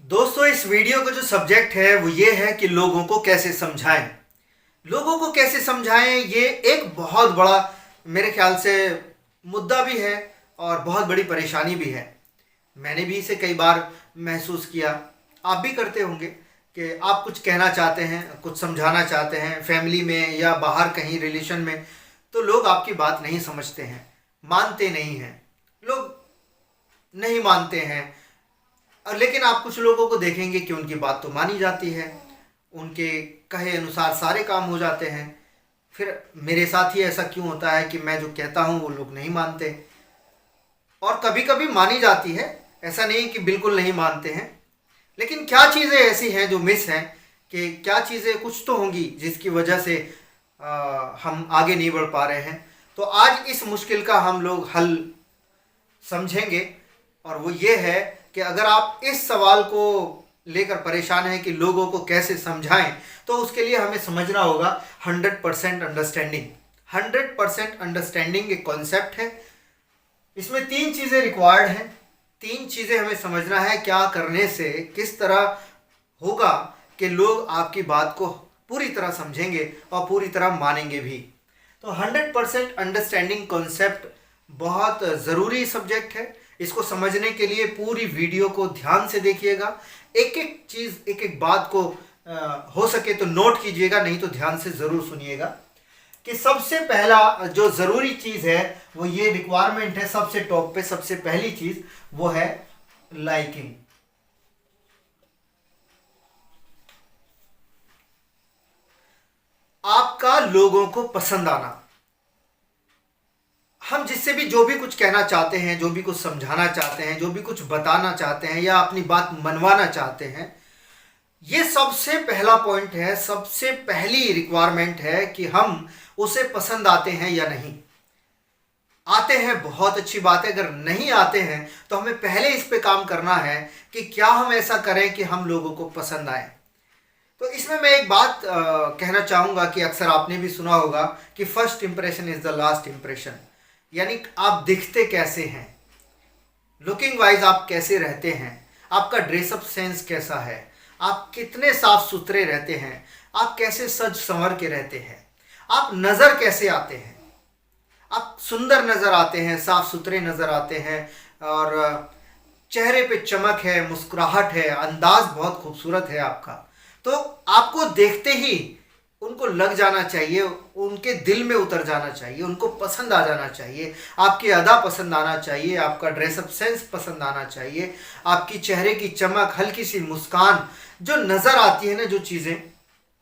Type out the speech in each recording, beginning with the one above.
दोस्तों, इस वीडियो का जो सब्जेक्ट है वो ये है कि लोगों को कैसे समझाएं। लोगों को कैसे समझाएं, ये एक बहुत बड़ा मेरे ख्याल से मुद्दा भी है और बहुत बड़ी परेशानी भी है। मैंने भी इसे कई बार महसूस किया, आप भी करते होंगे कि आप कुछ कहना चाहते हैं, कुछ समझाना चाहते हैं फैमिली में या बाहर कहीं रिलेशन में, तो लोग आपकी बात नहीं समझते हैं, मानते नहीं हैं। लोग नहीं मानते हैं। और लेकिन आप कुछ लोगों को देखेंगे कि उनकी बात तो मानी जाती है, उनके कहे अनुसार सारे काम हो जाते हैं। फिर मेरे साथ ही ऐसा क्यों होता है कि मैं जो कहता हूँ वो लोग नहीं मानते। और कभी कभी मानी जाती है, ऐसा नहीं कि बिल्कुल नहीं मानते हैं। लेकिन क्या चीज़ें ऐसी हैं जो मिस हैं, कि क्या चीज़ें कुछ तो होंगी जिसकी वजह से हम आगे नहीं बढ़ पा रहे हैं। तो आज इस मुश्किल का हम लोग हल समझेंगे, और वो ये है कि अगर आप इस सवाल को लेकर परेशान हैं कि लोगों को कैसे समझाएं, तो उसके लिए हमें समझना होगा 100% अंडरस्टैंडिंग। 100% अंडरस्टैंडिंग एक कॉन्सेप्ट है। इसमें तीन चीज़ें रिक्वायर्ड हैं। तीन चीज़ें हमें समझना है, क्या करने से किस तरह होगा कि लोग आपकी बात को पूरी तरह समझेंगे और पूरी तरह मानेंगे भी। तो 100% अंडरस्टैंडिंग कॉन्सेप्ट बहुत ज़रूरी सब्जेक्ट है। इसको समझने के लिए पूरी वीडियो को ध्यान से देखिएगा। एक एक चीज़, एक एक बात को हो सके तो नोट कीजिएगा, नहीं तो ध्यान से ज़रूर सुनिएगा। कि सबसे पहला जो ज़रूरी चीज़ है वो ये रिक्वायरमेंट है, सबसे टॉप पे सबसे पहली चीज़ वो है लाइकिंग। आपका लोगों को पसंद आना। हम जिससे भी जो भी कुछ कहना चाहते हैं, जो भी कुछ समझाना चाहते हैं, जो भी कुछ बताना चाहते हैं या अपनी बात मनवाना चाहते हैं, ये सबसे पहला पॉइंट है, सबसे पहली रिक्वायरमेंट है कि हम उसे पसंद आते हैं या नहीं। आते हैं बहुत अच्छी बात है, अगर नहीं आते हैं तो हमें पहले इस पे काम करना है कि क्या हम ऐसा करें कि हम लोगों को पसंद आए। तो इसमें मैं एक बात कहना चाहूँगा कि अक्सर आपने भी सुना होगा कि first impression is the last impression. यानी आप दिखते कैसे हैं, लुकिंग वाइज आप कैसे रहते हैं, आपका ड्रेसअप सेंस कैसा है, आप कितने साफ सुथरे रहते हैं, आप कैसे सज संवर के रहते हैं, आप नज़र कैसे आते हैं। आप सुंदर नज़र आते हैं, साफ सुथरे नज़र आते हैं, और चेहरे पे चमक है, मुस्कुराहट है, अंदाज बहुत खूबसूरत है आपका। तो आपको देखते ही उनको लग जाना चाहिए, उनके दिल में उतर जाना चाहिए, उनको पसंद आ जाना चाहिए, आपकी अदा पसंद आना चाहिए, आपका ड्रेसअप सेंस पसंद आना चाहिए, आपकी चेहरे की चमक, हल्की सी मुस्कान जो नज़र आती है ना, जो चीज़ें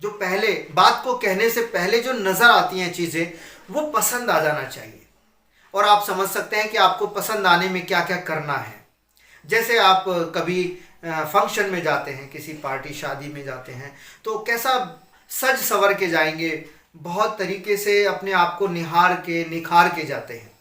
जो पहले बात को कहने से पहले जो नज़र आती हैं चीज़ें, वो पसंद आ जाना चाहिए। और आप समझ सकते हैं कि आपको पसंद आने में क्या क्या करना है। जैसे आप कभी फंक्शन में जाते हैं, किसी पार्टी शादी में जाते हैं, तो कैसा सज सवर के जाएंगे, बहुत तरीके से अपने आप को निखार के जाते हैं।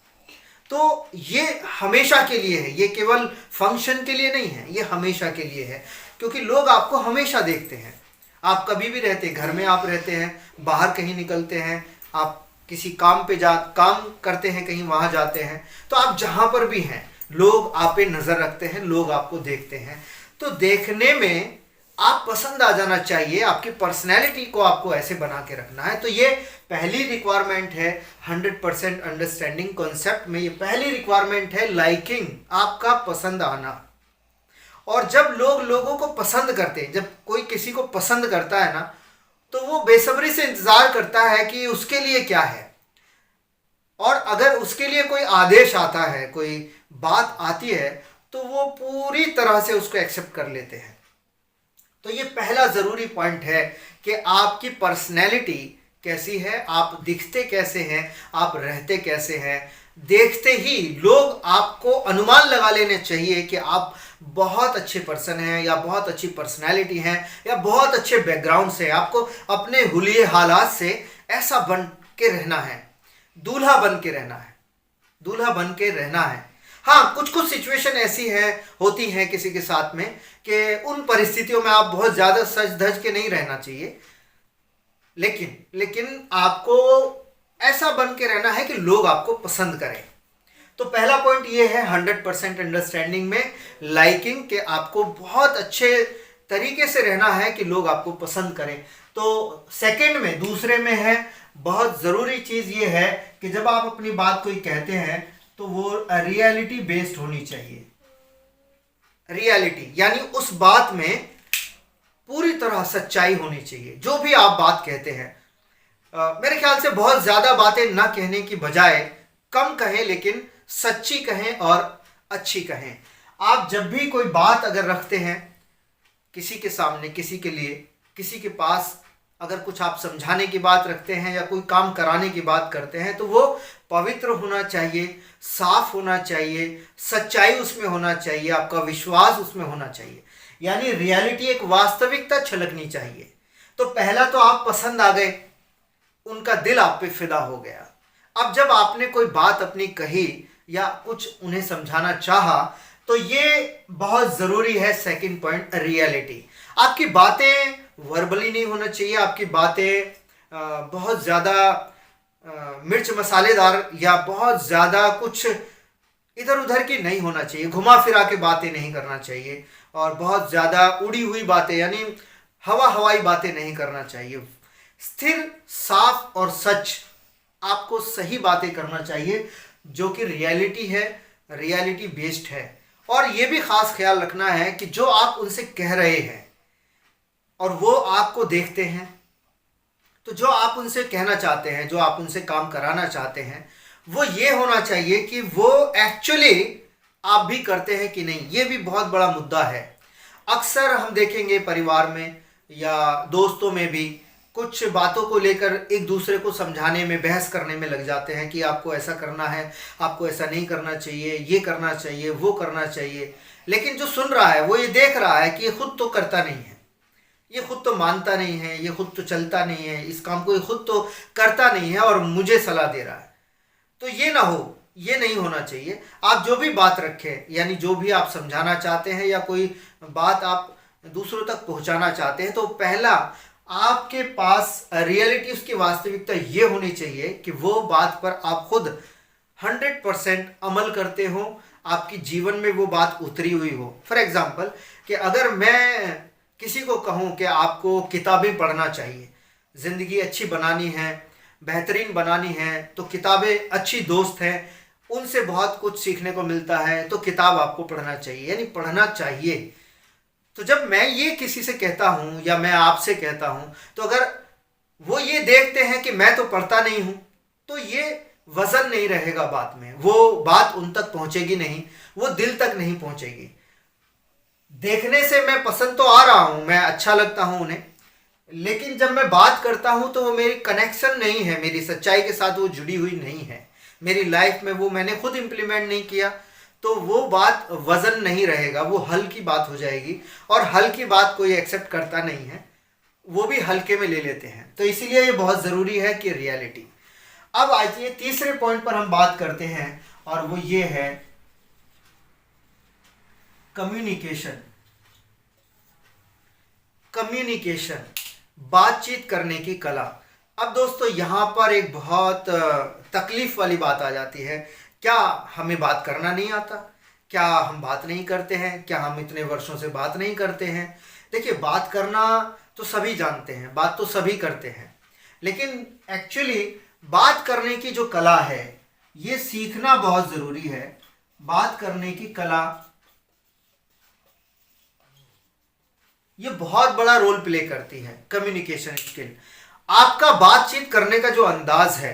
तो ये हमेशा के लिए है, ये केवल फंक्शन के लिए नहीं है, ये हमेशा के लिए है। क्योंकि लोग आपको हमेशा देखते हैं। आप कभी भी रहते हैं, घर में आप रहते हैं, बाहर कहीं निकलते हैं, आप किसी काम पे काम करते हैं, कहीं वहाँ जाते हैं, तो आप जहाँ पर भी हैं लोग आप पे नज़र रखते हैं, लोग आपको देखते हैं। तो देखने में आप पसंद आ जाना चाहिए, आपकी पर्सनैलिटी को आपको ऐसे बना के रखना है। तो ये पहली रिक्वायरमेंट है 100% अंडरस्टैंडिंग कॉन्सेप्ट में। ये पहली रिक्वायरमेंट है लाइकिंग, आपका पसंद आना। और जब लोग लोगों को पसंद करते हैं, जब कोई किसी को पसंद करता है ना, तो वो बेसब्री से इंतज़ार करता है कि उसके लिए क्या है। और अगर उसके लिए कोई आदेश आता है, कोई बात आती है, तो वो पूरी तरह से उसको एक्सेप्ट कर लेते हैं। तो ये पहला ज़रूरी पॉइंट है कि आपकी पर्सनैलिटी कैसी है, आप दिखते कैसे हैं, आप रहते कैसे हैं। देखते ही लोग आपको अनुमान लगा लेने चाहिए कि आप बहुत अच्छे पर्सन हैं, या बहुत अच्छी पर्सनैलिटी हैं, या बहुत अच्छे बैकग्राउंड से। आपको अपने हुलिये हालात से ऐसा बन के रहना है, दूल्हा बन के रहना है, दूल्हा बन के रहना है। हाँ, कुछ कुछ सिचुएशन ऐसी है, होती हैं किसी के साथ में, कि उन परिस्थितियों में आप बहुत ज़्यादा सज धज के नहीं रहना चाहिए। लेकिन आपको ऐसा बन के रहना है कि लोग आपको पसंद करें। तो पहला पॉइंट ये है 100% अंडरस्टैंडिंग में लाइकिंग के आपको बहुत अच्छे तरीके से रहना है कि लोग आपको पसंद करें। तो सेकंड में, दूसरे में है, बहुत ज़रूरी चीज़ ये है कि जब आप अपनी बात कोई कहते हैं तो वो रियलिटी बेस्ड होनी चाहिए। रियलिटी यानी उस बात में पूरी तरह सच्चाई होनी चाहिए जो भी आप बात कहते हैं। मेरे ख्याल से बहुत ज़्यादा बातें ना कहने की बजाय कम कहें, लेकिन सच्ची कहें और अच्छी कहें। आप जब भी कोई बात अगर रखते हैं किसी के सामने, किसी के लिए, किसी के पास अगर कुछ आप समझाने की बात रखते हैं या कोई काम कराने की बात करते हैं तो वो पवित्र होना चाहिए, साफ होना चाहिए, सच्चाई उसमें होना चाहिए, आपका विश्वास उसमें होना चाहिए, यानी रियलिटी, एक वास्तविकता छलकनी चाहिए। तो पहला तो आप पसंद आ गए, उनका दिल आप पे फिदा हो गया। अब जब आपने कोई बात अपनी कही या कुछ उन्हें समझाना चाहा तो ये बहुत ज़रूरी है। Second point, reality. आपकी बातें वर्बली नहीं होना चाहिए, आपकी बातें बहुत ज़्यादा मिर्च मसालेदार या बहुत ज़्यादा कुछ इधर उधर की नहीं होना चाहिए, घुमा फिरा के बातें नहीं करना चाहिए, और बहुत ज़्यादा उड़ी हुई बातें यानी हवाई बातें नहीं करना चाहिए। स्थिर, साफ और सच, आपको सही बातें करना चाहिए जो कि रियलिटी है, रियलिटी बेस्ड है। और ये भी खास ख्याल रखना है कि जो आप उनसे कह रहे हैं और वो आपको देखते हैं, तो जो आप उनसे कहना चाहते हैं, जो आप उनसे काम कराना चाहते हैं, वो ये होना चाहिए कि वो एक्चुअली आप भी करते हैं कि नहीं। ये भी बहुत बड़ा मुद्दा है। अक्सर हम देखेंगे परिवार में या दोस्तों में भी कुछ बातों को लेकर एक दूसरे को समझाने में, बहस करने में लग जाते हैं कि आपको ऐसा करना है, आपको ऐसा नहीं करना चाहिए, ये करना चाहिए, वो करना चाहिए। लेकिन जो सुन रहा है वो ये देख रहा है कि ये खुद तो करता नहीं है, ये खुद तो मानता नहीं है, ये खुद तो चलता नहीं है, इस काम को ये खुद तो करता नहीं है और मुझे सलाह दे रहा है। तो ये ना हो, ये नहीं होना चाहिए। आप जो भी बात रखें, यानी जो भी आप समझाना चाहते हैं या कोई बात आप दूसरों तक पहुंचाना चाहते हैं, तो पहला आपके पास रियलिटी, उसकी वास्तविकता ये होनी चाहिए कि वो बात पर आप खुद 100% अमल करते हो, आपकी जीवन में वो बात उतरी हुई हो। फॉर एग्जाम्पल कि अगर मैं किसी को कहूँ कि आपको किताबें पढ़ना चाहिए, ज़िंदगी अच्छी बनानी है, बेहतरीन बनानी है, तो किताबें अच्छी दोस्त हैं, उनसे बहुत कुछ सीखने को मिलता है, तो किताब आपको पढ़ना चाहिए, यानी पढ़ना चाहिए। तो जब मैं ये किसी से कहता हूँ या मैं आपसे कहता हूँ, तो अगर वो ये देखते हैं कि मैं तो पढ़ता नहीं हूँ, तो ये वजन नहीं रहेगा बात में, वो बात उन तक पहुँचेगी नहीं, वो दिल तक नहीं पहुँचेगी। देखने से मैं पसंद तो आ रहा हूँ, मैं अच्छा लगता हूँ उन्हें, लेकिन जब मैं बात करता हूँ तो वो मेरी कनेक्शन नहीं है, मेरी सच्चाई के साथ वो जुड़ी हुई नहीं है, मेरी लाइफ में वो मैंने खुद इम्प्लीमेंट नहीं किया, तो वो बात वजन नहीं रहेगा, वो हल्की बात हो जाएगी। और हल्की बात कोई एक्सेप्ट करता नहीं है, वो भी हल्के में ले लेते हैं। तो इसीलिए ये बहुत ज़रूरी है कि रियलिटी। अब आइए तीसरे पॉइंट पर हम बात करते हैं, और वो ये है कम्युनिकेशन। कम्युनिकेशन, बातचीत करने की कला। अब दोस्तों यहाँ पर एक बहुत तकलीफ वाली बात आ जाती है। क्या हमें बात करना नहीं आता? क्या हम बात नहीं करते हैं? क्या हम इतने वर्षों से बात नहीं करते हैं? देखिए, बात करना तो सभी जानते हैं, बात तो सभी करते हैं, लेकिन एक्चुअली बात करने की जो कला है ये सीखना बहुत ज़रूरी है। बात करने की कला ये बहुत बड़ा रोल प्ले करती है। कम्युनिकेशन स्किल, आपका बातचीत करने का जो अंदाज है,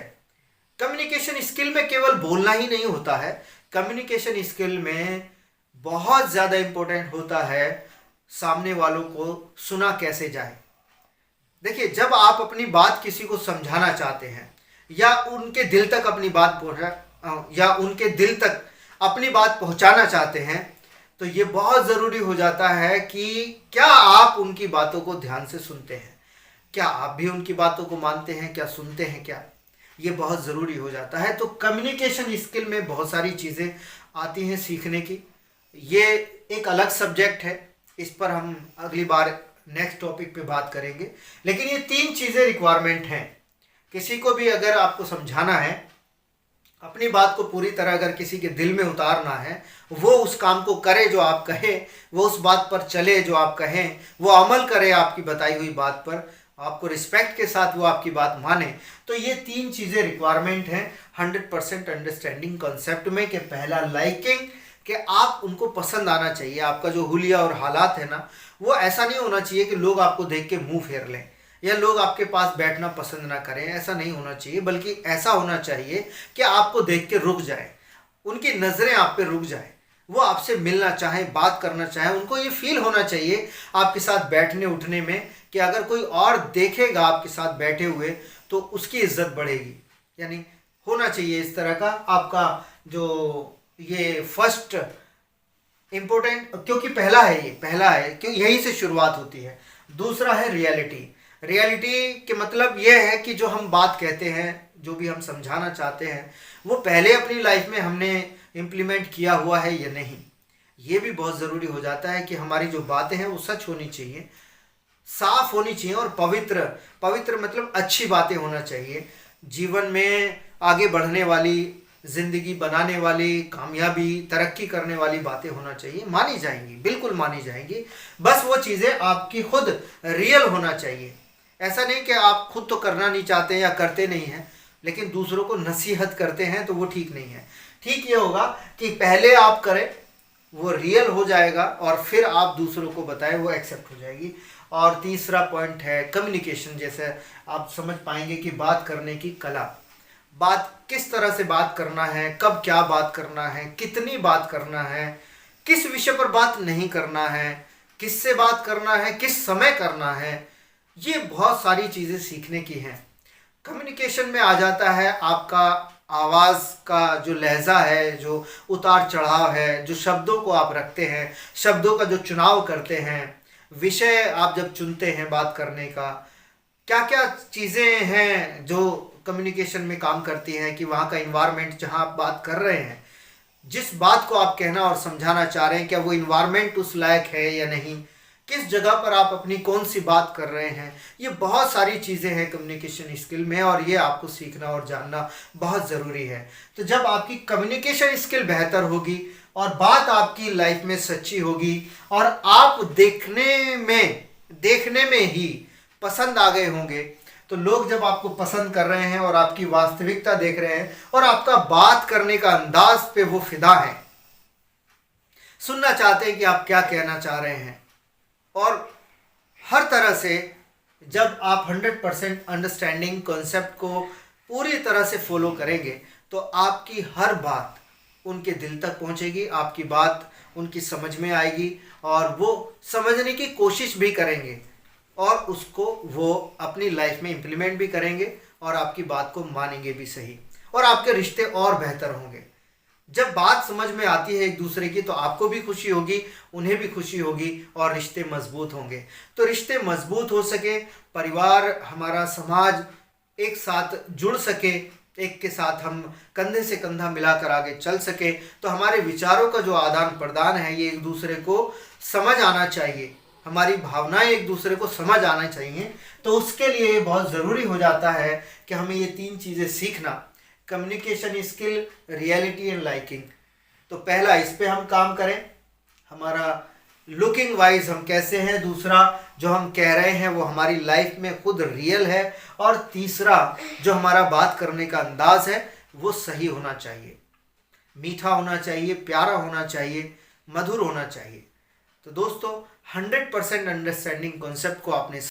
कम्युनिकेशन स्किल में केवल बोलना ही नहीं होता है, कम्युनिकेशन स्किल में बहुत ज़्यादा इम्पोर्टेंट होता है सामने वालों को सुना कैसे जाए। देखिए, जब आप अपनी बात किसी को समझाना चाहते हैं या उनके दिल तक अपनी बात पहुंचाना चाहते हैं, तो ये बहुत ज़रूरी हो जाता है कि क्या आप उनकी बातों को ध्यान से सुनते हैं, क्या आप भी उनकी बातों को मानते हैं, क्या सुनते हैं, क्या, ये बहुत ज़रूरी हो जाता है। तो कम्युनिकेशन स्किल में बहुत सारी चीज़ें आती हैं सीखने की, ये एक अलग सब्जेक्ट है, इस पर हम अगली बार नेक्स्ट टॉपिक पे बात करेंगे। लेकिन ये 3 चीज़ें रिक्वायरमेंट हैं। किसी को भी अगर आपको समझाना है अपनी बात को पूरी तरह अगर किसी के दिल में उतारना है, वो उस काम को करे जो आप कहें, वो उस बात पर चले जो आप कहें, वो अमल करे आपकी बताई हुई बात पर, आपको रिस्पेक्ट के साथ वो आपकी बात माने, तो ये 3 चीज़ें रिक्वायरमेंट हैं 100% अंडरस्टैंडिंग कॉन्सेप्ट में। कि पहला लाइकिंग, कि आप उनको पसंद आना चाहिए। आपका जो हुलिया और हालात है ना, वो ऐसा नहीं होना चाहिए कि लोग आपको देख के मुंह फेर लें या लोग आपके पास बैठना पसंद ना करें, ऐसा नहीं होना चाहिए। बल्कि ऐसा होना चाहिए कि आपको देख के रुक जाए, उनकी नज़रें आप पे रुक जाए, वो आपसे मिलना चाहें, बात करना चाहें। उनको ये फील होना चाहिए आपके साथ बैठने उठने में कि अगर कोई और देखेगा आपके साथ बैठे हुए तो उसकी इज्जत बढ़ेगी। यानी होना चाहिए इस तरह का आपका जो ये फर्स्ट इम्पोर्टेंट, क्योंकि पहला है क्यों, यहीं से शुरुआत होती है। दूसरा है रियलिटी। रियलिटी के मतलब ये है कि जो हम बात कहते हैं, जो भी हम समझाना चाहते हैं, वो पहले अपनी लाइफ में हमने इम्प्लीमेंट किया हुआ है या नहीं। ये भी बहुत ज़रूरी हो जाता है कि हमारी जो बातें हैं वो सच होनी चाहिए, साफ होनी चाहिए और पवित्र। पवित्र मतलब अच्छी बातें होना चाहिए, जीवन में आगे बढ़ने वाली, जिंदगी बनाने वाली, कामयाबी तरक्की करने वाली बातें होना चाहिए, मानी जाएंगी, बिल्कुल मानी जाएंगी। बस वो चीज़ें आपकी खुद रियल होना चाहिए। ऐसा नहीं कि आप खुद तो करना नहीं चाहते या करते नहीं हैं लेकिन दूसरों को नसीहत करते हैं, तो वो ठीक नहीं है। ठीक ये होगा कि पहले आप करें, वो रियल हो जाएगा और फिर आप दूसरों को बताएं, वो एक्सेप्ट हो जाएगी। और तीसरा पॉइंट है कम्युनिकेशन। जैसे आप समझ पाएंगे कि बात करने की कला, बात किस तरह से बात करना है, कब क्या बात करना है, कितनी बात करना है, किस विषय पर बात नहीं करना है, किससे बात करना है, किस समय करना है, ये बहुत सारी चीज़ें सीखने की हैं। कम्युनिकेशन में आ जाता है आपका आवाज़ का जो लहजा है, जो उतार चढ़ाव है, जो शब्दों को आप रखते हैं, शब्दों का जो चुनाव करते हैं, विषय आप जब चुनते हैं बात करने का, क्या क्या चीज़ें हैं जो कम्युनिकेशन में काम करती हैं। कि वहाँ का इन्वायरमेंट जहाँ आप बात कर रहे हैं, जिस बात को आप कहना और समझाना चाह रहे हैं, क्या वो इन्वायरमेंट उस लायक है या नहीं, किस जगह पर आप अपनी कौन सी बात कर रहे हैं। ये बहुत सारी चीज़ें हैं कम्युनिकेशन स्किल में और ये आपको सीखना और जानना बहुत ज़रूरी है। तो जब आपकी कम्युनिकेशन स्किल बेहतर होगी और बात आपकी लाइफ में सच्ची होगी और आप देखने में ही पसंद आ गए होंगे, तो लोग जब आपको पसंद कर रहे हैं और आपकी वास्तविकता देख रहे हैं और आपका बात करने का अंदाज पे वो फिदा है, सुनना चाहते हैं कि आप क्या कहना चाह रहे हैं। और हर तरह से जब आप 100% अंडरस्टैंडिंग कॉन्सेप्ट को पूरी तरह से फॉलो करेंगे तो आपकी हर बात उनके दिल तक पहुंचेगी, आपकी बात उनकी समझ में आएगी और वो समझने की कोशिश भी करेंगे और उसको वो अपनी लाइफ में इम्प्लीमेंट भी करेंगे और आपकी बात को मानेंगे भी सही, और आपके रिश्ते और बेहतर होंगे। जब बात समझ में आती है एक दूसरे की तो आपको भी खुशी होगी, उन्हें भी खुशी होगी और रिश्ते मजबूत होंगे। तो रिश्ते मजबूत हो सके, परिवार, हमारा समाज एक साथ जुड़ सके, एक के साथ हम कंधे से कंधा मिलाकर आगे चल सके, तो हमारे विचारों का जो आदान प्रदान है ये एक दूसरे को समझ आना चाहिए, हमारी भावनाएं एक दूसरे को समझ आना चाहिए। तो उसके लिए बहुत ज़रूरी हो जाता है कि हमें ये 3 चीज़ें सीखना, communication skill, reality and liking. तो पहला इस पे हम काम करें, हमारा लुकिंग वाइज हम कैसे हैं, दूसरा जो हम कह रहे हैं वो हमारी लाइफ में खुद रियल है, और तीसरा जो हमारा बात करने का अंदाज है वो सही होना चाहिए, मीठा होना चाहिए, प्यारा होना चाहिए, मधुर होना चाहिए। तो दोस्तों 100% अंडरस्टैंडिंग कॉन्सेप्ट को आपने